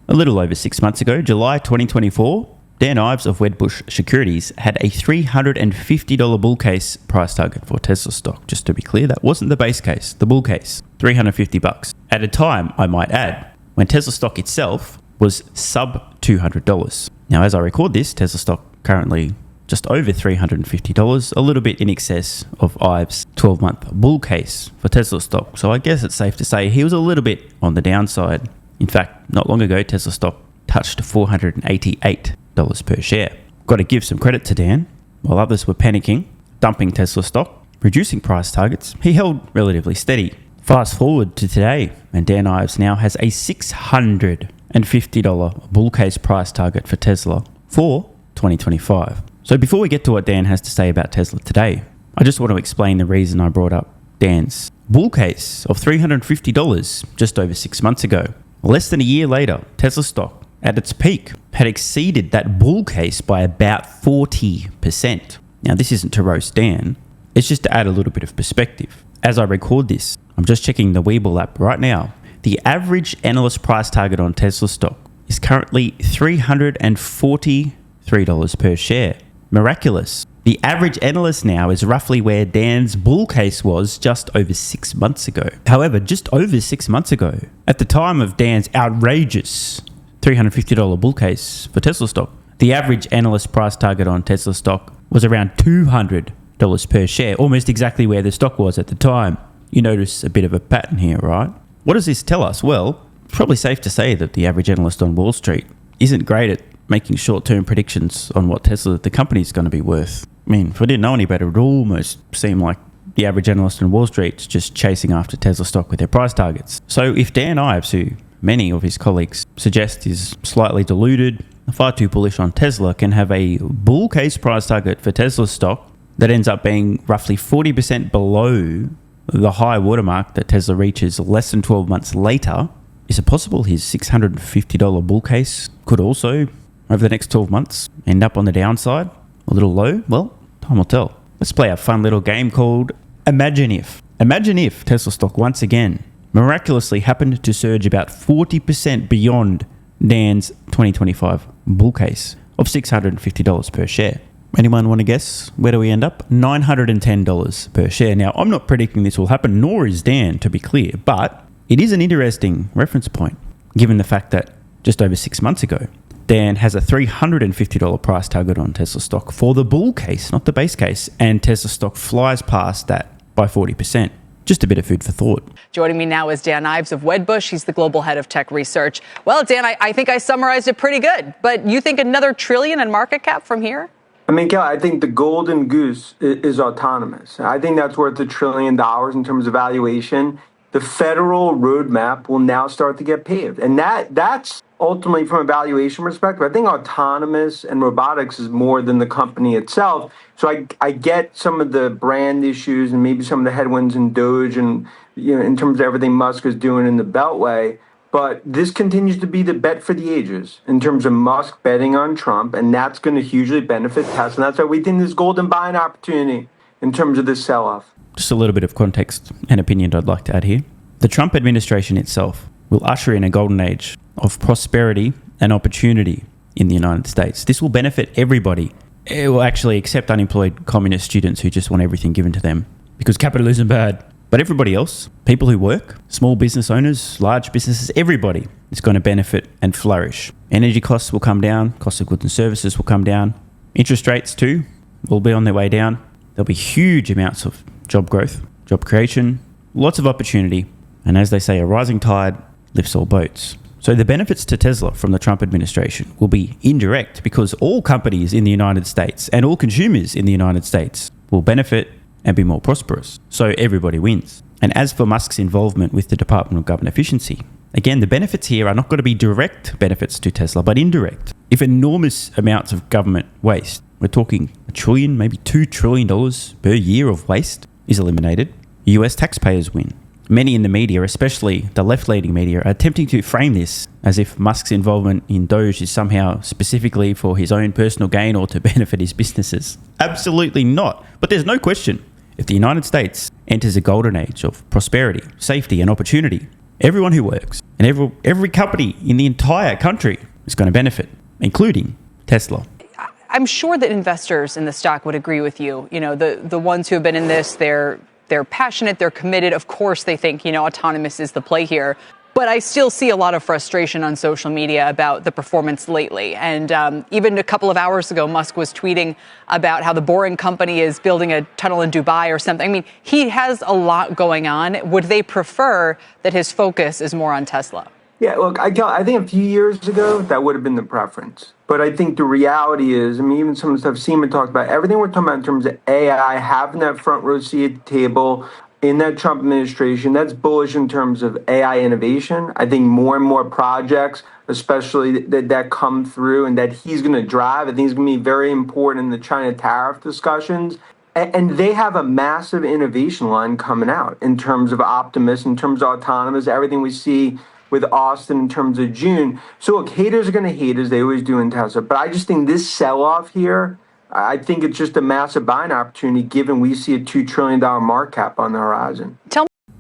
A little over 6 months ago, July 2024, Dan Ives of Wedbush Securities had a $350 bull case price target for Tesla stock. Just to be clear, that wasn't the base case, the bull case, $350. At a time, I might add, when Tesla stock itself was sub $200. Now, as I record this, Tesla stock currently just over $350, a little bit in excess of Ives' 12-month bull case for Tesla stock. So I guess it's safe to say he was a little bit on the downside. In fact, not long ago, Tesla stock touched $488 per share. Got to give some credit to Dan. While others were panicking, dumping Tesla stock, reducing price targets, he held relatively steady. Fast forward to today, and Dan Ives now has a $650 bull case price target for Tesla for 2025. So before we get to what Dan has to say about Tesla today, I just want to explain the reason I brought up Dan's bull case of $350 just over 6 months ago. Less than a year later, Tesla stock at its peak had exceeded that bull case by about 40%. Now, this isn't to roast Dan, it's just to add a little bit of perspective. As I record this, I'm just checking the Webull app right now. The average analyst price target on Tesla stock is currently $343 per share. Miraculous. The average analyst now is roughly where Dan's bull case was just over 6 months ago. However, just over 6 months ago, at the time of Dan's outrageous $350 bull case for Tesla stock, the average analyst price target on Tesla stock was around $200 per share, almost exactly where the stock was at the time. You notice a bit of a pattern here, right? What does this tell us? Well, it's probably safe to say that the average analyst on Wall Street isn't great at making short-term predictions on what Tesla, the company, is going to be worth. I mean, if I didn't know any better, it would almost seem like the average analyst on Wall Street is just chasing after Tesla stock with their price targets. So if Dan Ives, who many of his colleagues suggest is slightly deluded, far too bullish on Tesla, can have a bull case price target for Tesla stock that ends up being roughly 40% below the high watermark that Tesla reaches less than 12 months later, is it possible his $650 bull case could also, over the next 12 months, end up on the downside? A little low? Well, time will tell. Let's play a fun little game called Imagine If. Imagine if Tesla stock once again miraculously happened to surge about 40% beyond Dan's 2025 bull case of $650 per share. Anyone want to guess? Where do we end up? $910 per share. Now, I'm not predicting this will happen, nor is Dan, to be clear, but it is an interesting reference point, given the fact that just over 6 months ago, Dan has a $350 price target on Tesla stock for the bull case, not the base case, and Tesla stock flies past that by 40%. Just a bit of food for thought. Joining me now is Dan Ives of Wedbush. He's the global head of tech research. Well, Dan, I think I summarized it pretty good, but you think another trillion in market cap from here? I mean, Kelly, I think the golden goose is autonomous. I think that's worth $1 trillion in terms of valuation. The federal roadmap will now start to get paved. And that's ultimately, from a valuation perspective, I think autonomous and robotics is more than the company itself. So I get some of the brand issues and maybe some of the headwinds in Doge and, you know, in terms of everything Musk is doing in the Beltway. But this continues to be the bet for the ages in terms of Musk betting on Trump, and that's going to hugely benefit Tesla. And that's why we think there's golden buying opportunity in terms of this sell-off. Just a little bit of context and opinion I'd like to add here. The Trump administration itself will usher in a golden age of prosperity and opportunity in the United States. This will benefit everybody. It will actually accept unemployed communist students who just want everything given to them because capitalism bad. But everybody else, people who work, small business owners, large businesses, everybody is going to benefit and flourish. Energy costs will come down, cost of goods and services will come down. Interest rates too will be on their way down. There'll be huge amounts of job growth, job creation, lots of opportunity. And as they say, a rising tide lifts all boats. So the benefits to Tesla from the Trump administration will be indirect because all companies in the United States and all consumers in the United States will benefit and be more prosperous. So everybody wins. And as for Musk's involvement with the Department of Government Efficiency, again, the benefits here are not going to be direct benefits to Tesla, but indirect. If enormous amounts of government waste, we're talking $1 trillion, maybe $2 trillion per year of waste is eliminated, US taxpayers win. Many in the media, especially the left-leaning media, are attempting to frame this as if Musk's involvement in Doge is somehow specifically for his own personal gain or to benefit his businesses. Absolutely not. But there's no question. If the United States enters a golden age of prosperity, safety, and opportunity, Everyone who works and every company in the entire country is going to benefit, including Tesla. I'm sure that investors in the stock would agree with you. You know, the ones who have been in this, they're passionate, they're committed. Of course, they think, autonomous is the play here. But I still see a lot of frustration on social media about the performance lately. And even a couple of hours ago, Musk was tweeting about how the Boring Company is building a tunnel in Dubai or something. I mean, he has a lot going on. Would they prefer that his focus is more on Tesla? Yeah, look, I think a few years ago, that would have been the preference. But I think the reality is, even some of the stuff Seaman talked about, everything we're talking about in terms of AI, having that front row seat at the table in that Trump administration, that's bullish in terms of AI innovation. I think more and more projects, especially that come through and that he's going to drive, I think is going to be very important in the China tariff discussions. And they have a massive innovation line coming out in terms of Optimus, in terms of autonomous, everything we see with Austin in terms of June. So look, haters are going to hate as they always do in Tesla. But I just think this sell-off here, I think it's just a massive buying opportunity given we see a $2 trillion market cap on the horizon.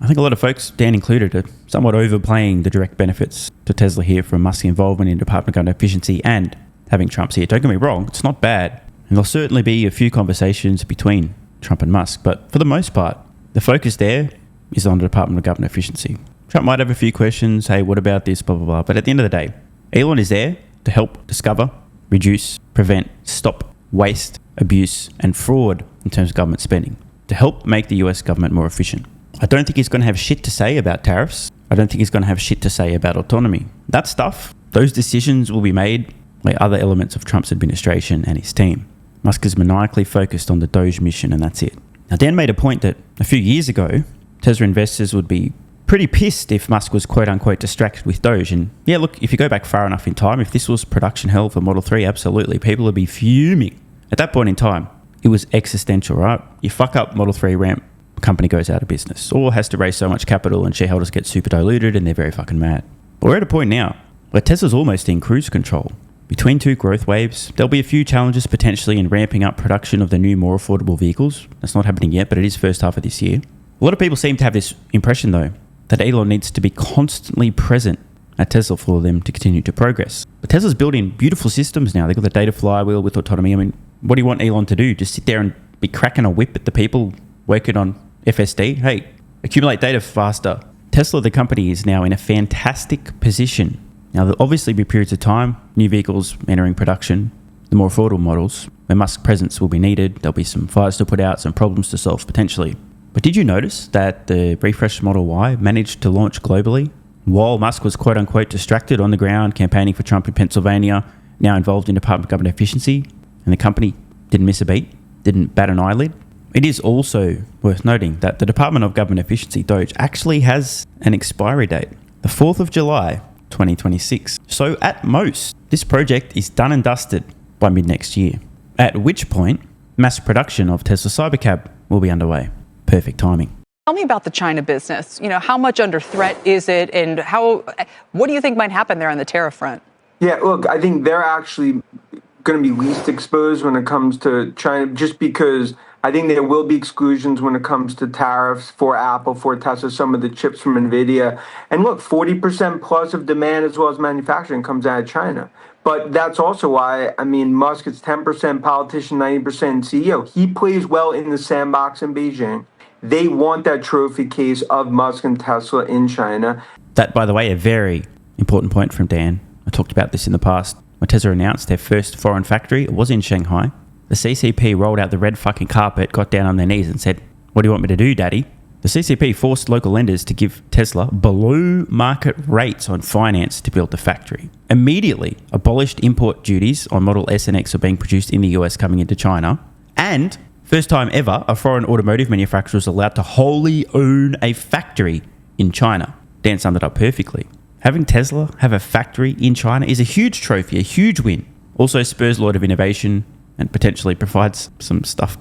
I think a lot of folks, Dan included, are somewhat overplaying the direct benefits to Tesla here from Musk's involvement in Department of Government Efficiency and having Trump's here. Don't get me wrong, it's not bad. And there'll certainly be a few conversations between Trump and Musk. But for the most part, the focus there is on the Department of Government Efficiency. Trump might have a few questions, hey, what about this, blah, blah, blah. But at the end of the day, Elon is there to help discover, reduce, prevent, stop waste, abuse, and fraud in terms of government spending, to help make the US government more efficient. I don't think he's going to have shit to say about tariffs. I don't think he's going to have shit to say about autonomy. That stuff, those decisions will be made by other elements of Trump's administration and his team. Musk is maniacally focused on the Doge mission, and that's it. Now, Dan made a point that a few years ago, Tesla investors would be pretty pissed if Musk was quote-unquote distracted with Doge. And yeah, look, if you go back far enough in time, if this was production hell for Model 3, absolutely, people would be fuming. At that point in time, it was existential, right? You fuck up Model 3 ramp, company goes out of business, or has to raise so much capital and shareholders get super diluted and they're very fucking mad. But we're at a point now where Tesla's almost in cruise control. Between two growth waves, there'll be a few challenges potentially in ramping up production of the new, more affordable vehicles. That's not happening yet, but it is first half of this year. A lot of people seem to have this impression, though, that Elon needs to be constantly present at Tesla for them to continue to progress. But Tesla's building beautiful systems now. They've got the data flywheel with autonomy. I mean, what do you want Elon to do? Just sit there and be cracking a whip at the people working on FSD? Hey, accumulate data faster. Tesla, the company, is now in a fantastic position. Now, there'll obviously be periods of time, new vehicles entering production, the more affordable models, where Musk's presence will be needed. There'll be some fires to put out, some problems to solve potentially. But did you notice that the refreshed Model Y managed to launch globally while Musk was quote-unquote distracted on the ground campaigning for Trump in Pennsylvania, now involved in Department of Government Efficiency, and the company didn't miss a beat, didn't bat an eyelid? It is also worth noting that the Department of Government Efficiency, Doge, actually has an expiry date, the 4th of July, 2026. So at most, this project is done and dusted by mid-next year, at which point mass production of Tesla Cybercab will be underway. Perfect timing. Tell me about the China business. How much under threat is it, and what do you think might happen there on the tariff front? Yeah, look, I think they're actually going to be least exposed when it comes to China, just because I think there will be exclusions when it comes to tariffs for Apple, for Tesla, some of the chips from NVIDIA. And look, 40% plus of demand as well as manufacturing comes out of China. But that's also why, Musk is 10% politician, 90% CEO. He plays well in the sandbox in Beijing. They want that trophy case of Musk and Tesla in China. That, by the way, a very important point from Dan. I talked about this in the past. When Tesla announced their first foreign factory, it was in Shanghai. The CCP rolled out the red fucking carpet, got down on their knees and said, "What do you want me to do, Daddy?" The CCP forced local lenders to give Tesla below market rates on finance to build the factory. Immediately abolished import duties on Model S and X are being produced in the US coming into China. And first time ever, a foreign automotive manufacturer was allowed to wholly own a factory in China. Dan summed it up perfectly. Having Tesla have a factory in China is a huge trophy, a huge win. Also spurs a lot of innovation and potentially provides some stuff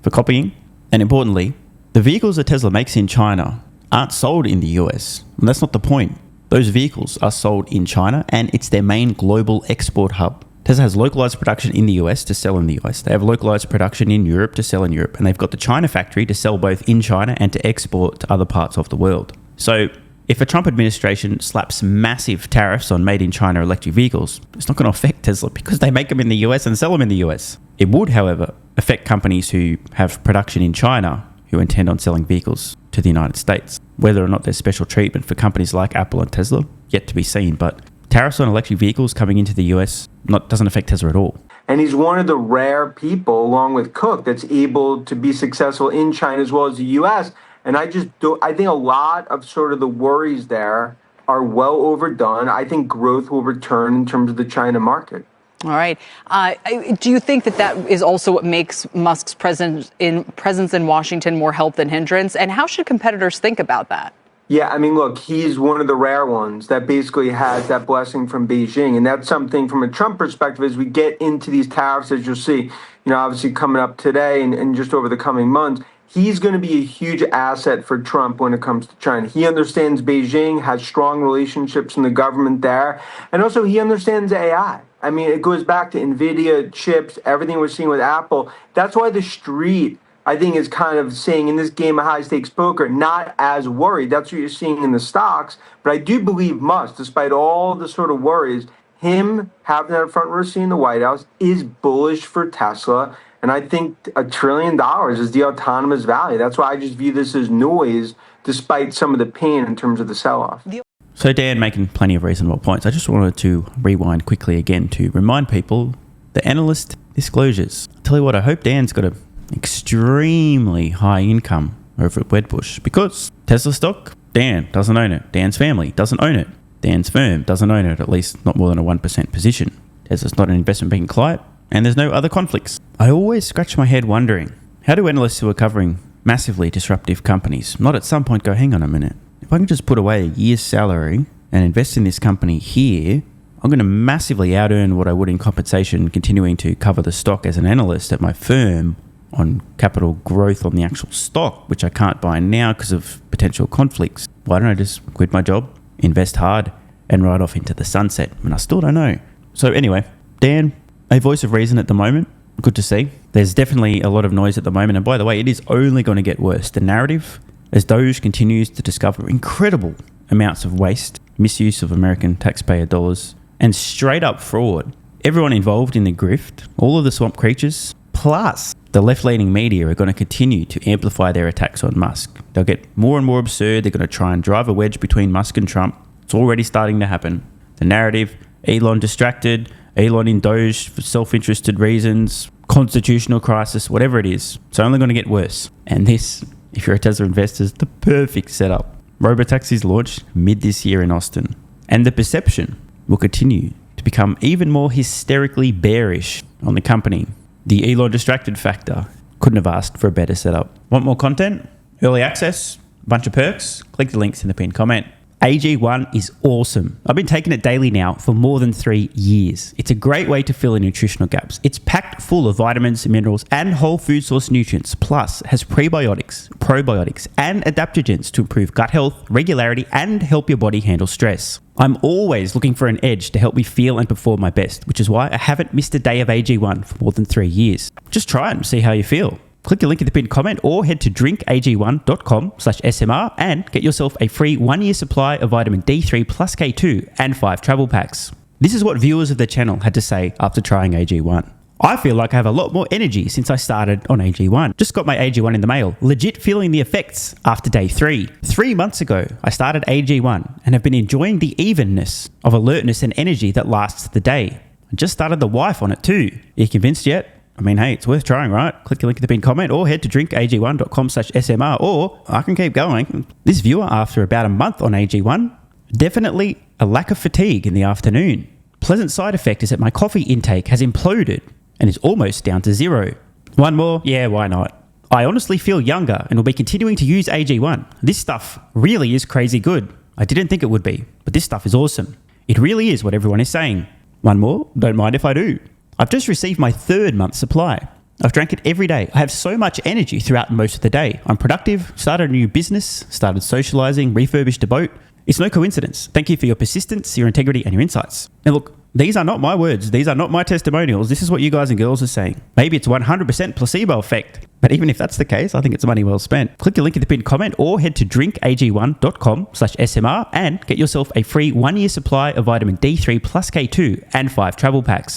for copying. And importantly, the vehicles that Tesla makes in China aren't sold in the US. And that's not the point. Those vehicles are sold in China and it's their main global export hub. Tesla has localized production in the US to sell in the US. They have localized production in Europe to sell in Europe. And they've got the China factory to sell both in China and to export to other parts of the world. So If a Trump administration slaps massive tariffs on made-in-China electric vehicles, it's not going to affect Tesla because they make them in the US and sell them in the US. It would, however, affect companies who have production in China who intend on selling vehicles to the United States. Whether or not there's special treatment for companies like Apple and Tesla, yet to be seen, but tariffs on electric vehicles coming into the US doesn't affect Tesla at all. And he's one of the rare people, along with Cook, that's able to be successful in China as well as the US. And I think a lot of sort of the worries there are well overdone. I think growth will return in terms of the China market. All right. Do you think that is also what makes Musk's presence in Washington more help than hindrance? And how should competitors think about that? Yeah, I mean, look, he's one of the rare ones that basically has that blessing from Beijing. And that's something from a Trump perspective as we get into these tariffs, as you'll see, obviously coming up today and just over the coming months. He's going to be a huge asset for Trump when it comes to China. He understands Beijing, has strong relationships in the government there, and also he understands AI. I mean, it goes back to NVIDIA, chips, everything we're seeing with Apple. That's why the street, I think, is kind of saying in this game of high-stakes poker, not as worried. That's what you're seeing in the stocks. But I do believe Musk, despite all the sort of worries, him having that front row seat in the White House is bullish for Tesla. And I think $1 trillion is the autonomous value. That's why I just view this as noise, despite some of the pain in terms of the sell-off. So Dan making plenty of reasonable points. I just wanted to rewind quickly again to remind people the analyst disclosures. I'll tell you what, I hope Dan's got an extremely high income over at Wedbush because Tesla stock, Dan doesn't own it. Dan's family doesn't own it. Dan's firm doesn't own it, at least not more than a 1% position. Tesla's not an investment banking client. And there's no other conflicts. I always scratch my head wondering, how do analysts who are covering massively disruptive companies not at some point go, hang on a minute, if I can just put away a year's salary and invest in this company here, I'm going to massively out-earn what I would in compensation continuing to cover the stock as an analyst at my firm on capital growth on the actual stock, which I can't buy now because of potential conflicts. Why don't I just quit my job, invest hard, and ride off into the sunset? And I still don't know. So anyway, Dan, a voice of reason at the moment. Good to see. There's definitely a lot of noise at the moment. And by the way, it is only going to get worse. The narrative, as Doge continues to discover incredible amounts of waste, misuse of American taxpayer dollars, and straight up fraud. Everyone involved in the grift, all of the swamp creatures, plus the left-leaning media are going to continue to amplify their attacks on Musk. They'll get more and more absurd. They're going to try and drive a wedge between Musk and Trump. It's already starting to happen. The narrative, Elon distracted, Elon in Doge for self-interested reasons, constitutional crisis, whatever it is, it's only going to get worse. And this, if you're a Tesla investor, is the perfect setup. Robotaxi's launched mid this year in Austin. And the perception will continue to become even more hysterically bearish on the company. The Elon distracted factor. Couldn't have asked for a better setup. Want more content? Early access? Bunch of perks? Click the links in the pinned comment. AG1 is awesome. I've been taking it daily now for more than 3 years. It's a great way to fill in nutritional gaps. It's packed full of vitamins, minerals, and whole food source nutrients. Plus, has prebiotics, probiotics, and adaptogens to improve gut health, regularity, and help your body handle stress. I'm always looking for an edge to help me feel and perform my best, which is why I haven't missed a day of AG1 for more than 3 years. Just try it and see how you feel. Click the link in the pinned comment or head to drinkag1.com/SMR and get yourself a free 1-year supply of vitamin D3 plus K2 and 5 travel packs. This is what viewers of the channel had to say after trying AG1. I feel like I have a lot more energy since I started on AG1. Just got my AG1 in the mail, legit feeling the effects after day 3. 3 months ago, I started AG1 and have been enjoying the evenness of alertness and energy that lasts the day. I just started the wife on it too. Are you convinced yet? I mean, hey, it's worth trying, right? Click the link in the pinned comment or head to drinkag1.com/SMR or I can keep going. This viewer, after about a month on AG1, definitely a lack of fatigue in the afternoon. Pleasant side effect is that my coffee intake has imploded and is almost down to 0. One more? Yeah, why not? I honestly feel younger and will be continuing to use AG1. This stuff really is crazy good. I didn't think it would be, but this stuff is awesome. It really is what everyone is saying. One more? Don't mind if I do. I've just received my 3rd month supply. I've drank it every day. I have so much energy throughout most of the day. I'm productive, started a new business, started socializing, refurbished a boat. It's no coincidence. Thank you for your persistence, your integrity, and your insights. And look, these are not my words. These are not my testimonials. This is what you guys and girls are saying. Maybe it's 100% placebo effect. But even if that's the case, I think it's money well spent. Click the link in the pinned comment or head to drinkag1.com/SMR and get yourself a free 1-year supply of vitamin D3 plus K2 and 5 travel packs.